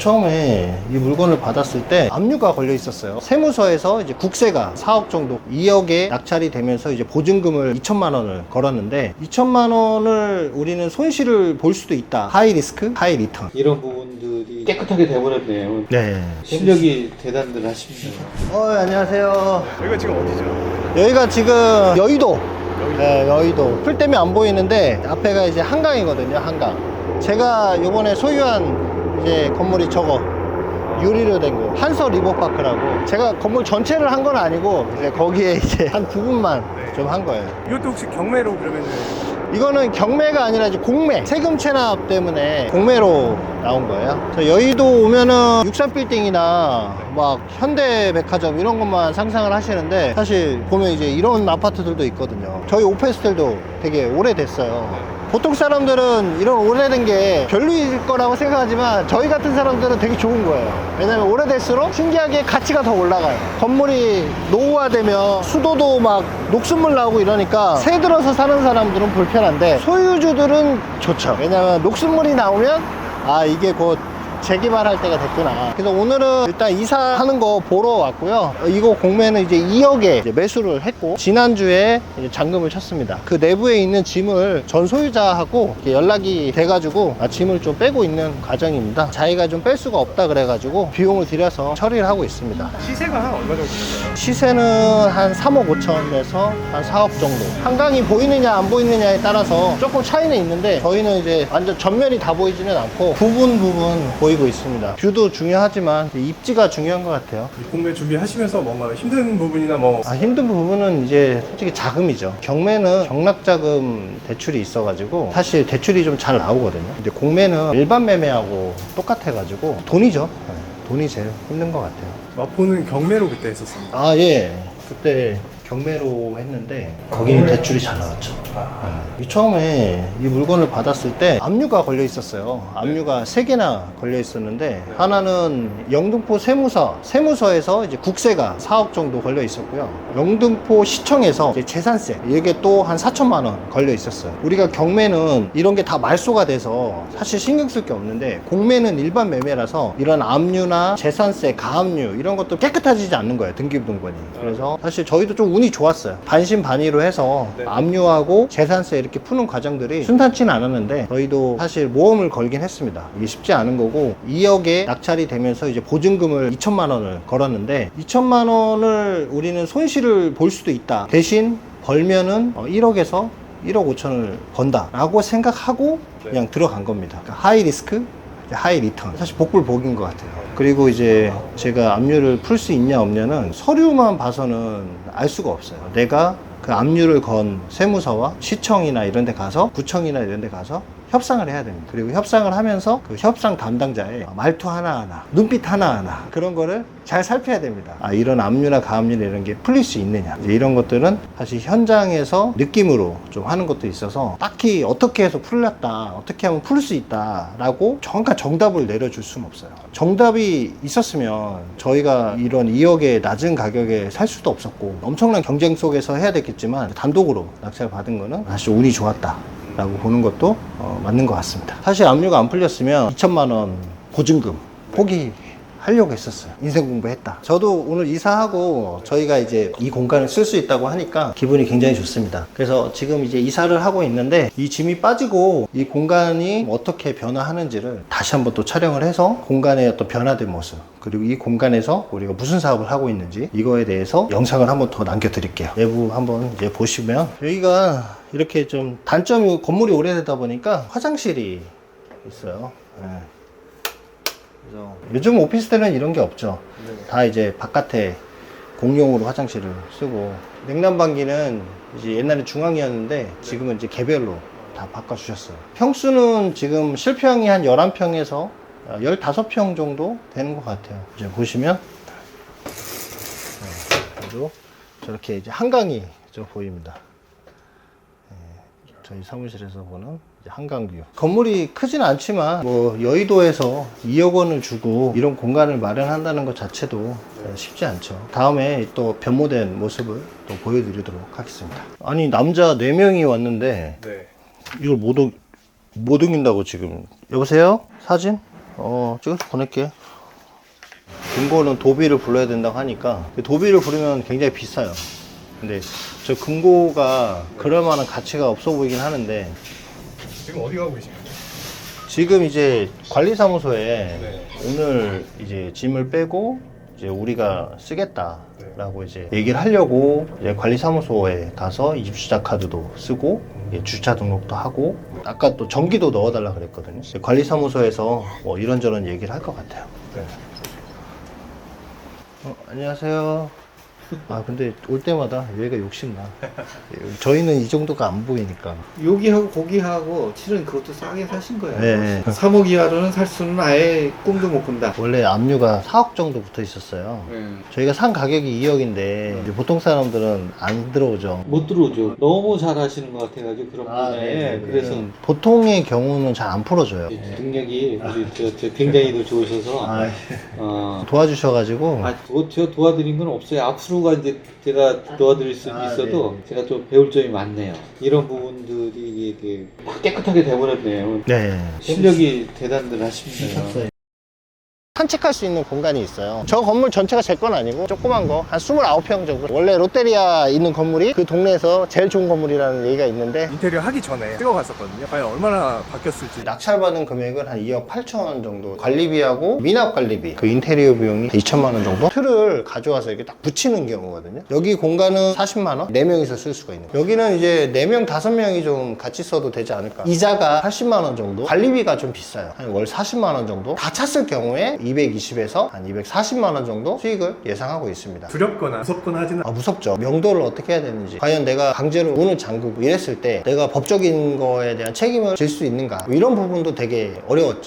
처음에 이 물건을 받았을 때 압류가 걸려 있었어요. 세무서에서 이제 국세가 4억 정도, 2억에 낙찰이 되면서 이제 보증금을 2천만 원을 걸었는데 2천만 원을 우리는 손실을 볼 수도 있다. 하이 리스크, 하이 리턴. 이런 부분들이 깨끗하게 돼버렸네요. 네. 실력이 대단들 하십니다. 안녕하세요. 여기가 지금 어디죠? 여기가 지금 여의도. 네, 여의도. 풀 때문에 안 보이는데 앞에가 이제 한강이거든요. 한강. 제가 요번에 소유한 이제 건물이 저거. 유리로 된 거. 한서 리버파크라고. 제가 건물 전체를 한 건 아니고 이제 거기에 이제 한 부분만 좀 한 거예요. 이것도 혹시 경매로 그러면은 이거는 경매가 아니라 이제 공매. 세금 체납 때문에 공매로 나온 거예요. 여의도 오면은 63빌딩이나 막 현대백화점 이런 것만 상상을 하시는데 사실 보면 이제 이런 아파트들도 있거든요. 저희 오피스텔도 되게 오래됐어요. 보통 사람들은 이런 오래된 게 별로일 거라고 생각하지만 저희 같은 사람들은 되게 좋은 거예요. 왜냐면 오래될수록 신기하게 가치가 더 올라가요. 건물이 노후화되면 수도도 막 녹슨물 나오고 이러니까 새 들어서 사는 사람들은 불편한데 소유주들은 좋죠. 왜냐면 녹슨물이 나오면 아 이게 곧 재개발할 때가 됐구나. 그래서 오늘은 일단 이사하는 거 보러 왔고요. 이거 공매는 이제 2억에 이제 매수를 했고 지난주에 이제 잔금을 쳤습니다. 그 내부에 있는 짐을 전 소유자하고 이렇게 연락이 돼가지고 짐을 좀 빼고 있는 과정입니다. 자기가 좀 뺄 수가 없다 그래가지고 비용을 들여서 처리를 하고 있습니다. 시세가 한 얼마 정도 되나요? 시세는 한 3억 5천에서 한 4억 정도. 한강이 보이느냐 안 보이느냐에 따라서 조금 차이는 있는데 저희는 이제 완전 전면이 다 보이지는 않고 부분 보이고 있습니다. 뷰도 중요하지만 입지가 중요한 것 같아요. 이 공매 준비하시면서 뭔가 힘든 부분이나 뭐 힘든 부분은 이제 솔직히 자금이죠. 경매는 경락자금 대출이 있어가지고 사실 대출이 좀 잘 나오거든요. 근데 공매는 일반 매매하고 똑같아가지고 돈이죠. 돈이 제일 힘든 것 같아요. 마포는 경매로 그때 했었습니다. 예. 그때 경매로 했는데 거기는 대출이 잘 나왔죠. 처음에 이 물건을 받았을 때 압류가 걸려 있었어요. 압류가 3개나 걸려 있었는데 하나는 영등포 세무서에서 이제 국세가 4억 정도 걸려 있었고요. 영등포 시청에서 이제 재산세 이게 또 한 4천만 원 걸려 있었어요. 우리가 경매는 이런 게 다 말소가 돼서 사실 신경 쓸 게 없는데 공매는 일반 매매라서 이런 압류나 재산세, 가압류 이런 것도 깨끗해지지 않는 거예요. 등기부등본이. 그래서 사실 저희도 좀 운이 좋았어요. 반신반의로 해서 압류하고 재산세 이렇게 푸는 과정들이 순탄치는 않았는데 저희도 사실 모험을 걸긴 했습니다. 이게 쉽지 않은 거고 2억에 낙찰이 되면서 이제 보증금을 2천만 원을 걸었는데 2천만 원을 우리는 손실을 볼 수도 있다. 대신 벌면은 1억에서 1억 5천을 번다 라고 생각하고 그냥 들어간 겁니다. 그러니까 하이 리스크, 하이 리턴. 사실 복불복인 것 같아요. 그리고 이제 제가 압류를 풀 수 있냐 없냐는 서류만 봐서는 알 수가 없어요. 내가 그 압류를 건 세무서와 시청이나 이런 데 가서 구청이나 이런 데 가서 협상을 해야 됩니다. 그리고 협상을 하면서 그 협상 담당자의 말투 하나하나, 눈빛 하나하나 그런 거를 잘 살펴야 됩니다. 이런 압류나 가압류나 이런 게 풀릴 수 있느냐. 이제 이런 것들은 사실 현장에서 느낌으로 좀 하는 것도 있어서 딱히 어떻게 해서 풀렸다, 어떻게 하면 풀 수 있다 라고 정확한 정답을 내려줄 수는 없어요. 정답이 있었으면 저희가 이런 2억의 낮은 가격에 살 수도 없었고 엄청난 경쟁 속에서 해야 됐겠지만 단독으로 낙찰 받은 거는 사실 운이 좋았다 라고 보는 것도 맞는 것 같습니다. 사실 압류가 안 풀렸으면 2천만 원 보증금 포기하려고 했었어요. 인생 공부했다. 저도 오늘 이사하고 저희가 이제 이 공간을 쓸 수 있다고 하니까 기분이 굉장히 좋습니다. 그래서 지금 이제 이사를 하고 있는데 이 짐이 빠지고 이 공간이 어떻게 변화하는지를 다시 한번 또 촬영을 해서 공간의 어떤 변화된 모습 그리고 이 공간에서 우리가 무슨 사업을 하고 있는지 이거에 대해서 영상을 한번 더 남겨드릴게요. 내부 한번 이제 보시면 여기가 이렇게 좀 단점이 건물이 오래되다 보니까 화장실이 있어요. 그래서 요즘 오피스텔은 이런 게 없죠. 다 이제 바깥에 공용으로 화장실을 쓰고 냉난방기는 이제 옛날에 중앙이었는데 지금은 이제 개별로 다 바꿔주셨어요. 평수는 지금 실평이 한 11평에서 15평 정도 되는 것 같아요. 이제 보시면 그래도 저렇게 이제 한강이 좀 보입니다. 저희 사무실에서 보는 한강뷰. 건물이 크진 않지만 뭐 여의도에서 2억 원을 주고 이런 공간을 마련한다는 것 자체도 쉽지 않죠. 다음에 또 변모된 모습을 또 보여드리도록 하겠습니다. 아니 남자 4명이 왔는데 네. 이걸 못 옮긴다고 지금. 여보세요? 사진? 찍어서 보낼게. 금고는 도비를 불러야 된다고 하니까 도비를 부르면 굉장히 비싸요. 근데 저 금고가 그럴 만한 가치가 없어 보이긴 하는데 지금 어디 가고 계신가요? 지금 이제 관리사무소에 네. 오늘 이제 짐을 빼고 이제 우리가 쓰겠다라고 이제 얘기를 하려고 이제 관리사무소에 가서 입주자 카드도 쓰고 이제 주차 등록도 하고 아까 또 전기도 넣어달라 그랬거든요. 관리사무소에서 뭐 이런저런 얘기를 할 것 같아요. 네. 안녕하세요. 근데 올 때마다 얘가 욕심나. 저희는 이 정도가 안 보이니까. 여기하고 거기하고 실은 그것도 싸게 사신 거예요. 네. 3억 이하로는 살 수는 아예 꿈도 못 꾼다. 원래 압류가 4억 정도 붙어 있었어요. 네. 저희가 산 가격이 2억인데 보통 사람들은 안 들어오죠. 못 들어오죠. 너무 잘 하시는 것 같아가지고 그런 분야에 네. 그래서 보통의 경우는 잘 안 풀어줘요. 능력이 우리 저 굉장히도 좋으셔서 도와주셔가지고 제가 도와드린 건 없어요. 앞으로가 이제 제가 도와드릴 수 있어도 제가 좀 배울 점이 많네요. 이런 부분들이 이게 다 깨끗하게 돼버렸네요. 네. 실력이 대단들 하십니다. 산책할 수 있는 공간이 있어요. 저 건물 전체가 제 건 아니고 조그만 거 한 29평 정도. 원래 롯데리아 있는 건물이 그 동네에서 제일 좋은 건물이라는 얘기가 있는데 인테리어 하기 전에 찍어갔었거든요. 과연 얼마나 바뀌었을지. 낙찰받은 금액은 한 2억 8천 원 정도. 관리비하고 미납 관리비 그 인테리어 비용이 2천만 원 정도. 틀을 가져와서 이렇게 딱 붙이는 경우거든요. 여기 공간은 40만 원 4명이서 쓸 수가 있는 거예요. 여기는 이제 4명 5명이 좀 같이 써도 되지 않을까. 이자가 80만 원 정도. 관리비가 좀 비싸요. 한 월 40만 원 정도. 다 찼을 경우에 220에서 한 240만 원 정도 수익을 예상하고 있습니다. 두렵거나 무섭거나 하지는 무섭죠. 명도를 어떻게 해야 되는지, 과연 내가 강제로 문을 잠그고 이랬을 때 내가 법적인 거에 대한 책임을 질 수 있는가, 뭐 이런 부분도 되게 어려웠죠.